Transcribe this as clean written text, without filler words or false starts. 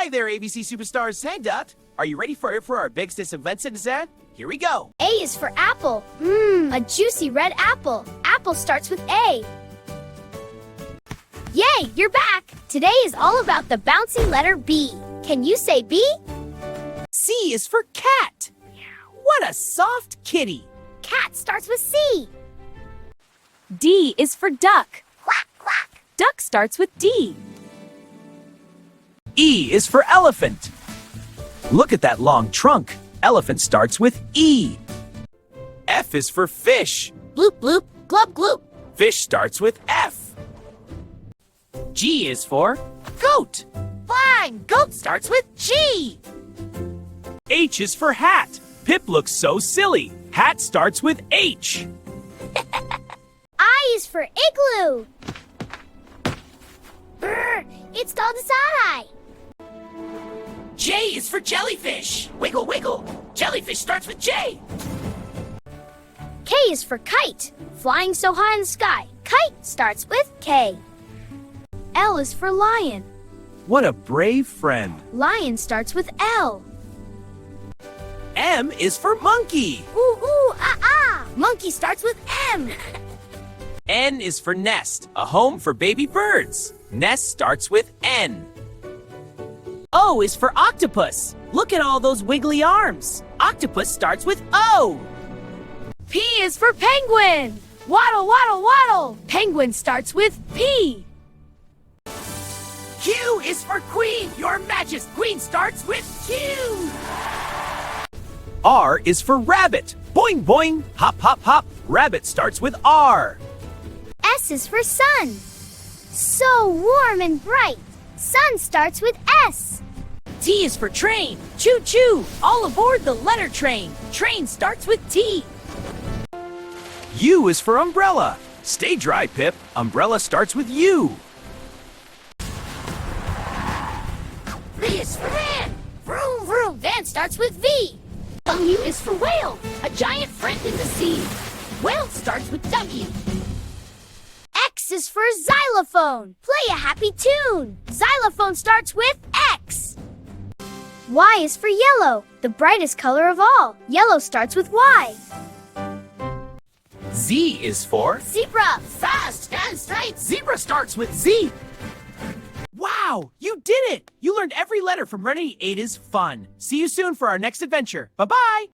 Hi there, ABC Superstars. Hey, Dot. Are you ready for our biggest invention? Here we go. A is for apple. A juicy red apple. Apple starts with A. Yay, you're back! Today is all about the bouncy letter B. Can you say B? C is for cat. What a soft kitty. Cat starts with C. D is for duck. Quack, quack. Duck starts with D. E is for elephant. Look at that long trunk. Elephant starts with E. F is for fish. Bloop, bloop, glub, gloop. Fish starts with F. G is for goat. Fine, goat starts with G. H is for hat. Pip looks so silly. Hat starts with H. I is for igloo. Brr, it's dog's eye. J is for jellyfish. Wiggle, wiggle. Jellyfish starts with J. K is for kite. Flying so high in the sky. Kite starts with K. L is for lion. What a brave friend. Lion starts with L. M is for monkey. Ooh, ooh, ah, ah. Monkey starts with M. N is for nest, a home for baby birds. Nest starts with N. O is for octopus. Look at all those wiggly arms. Octopus starts with O. P is for penguin. Waddle, waddle, waddle. Penguin starts with P. Q is for queen. Your Majesty. Queen starts with Q. R is for rabbit. Boing, boing. Hop, hop, hop. Rabbit starts with R. S is for sun. So warm and bright. Sun starts with S. T is for train. Choo choo. All aboard the letter train. Train starts with T. U is for umbrella. Stay dry, Pip. Umbrella starts with U. V is for van. Vroom, vroom. Van starts with V. W is for whale. A giant friend in the sea. Whale starts with W. X is for xylophone. Play a happy tune. Xylophone starts with X. Y is for yellow, the brightest color of all. Yellow starts with Y. Z is for Zebra, fast and straight. zebra starts with Z. Wow, you did it! You learned every letter from Running 8 is Fun. See you soon for our next adventure. Bye-bye!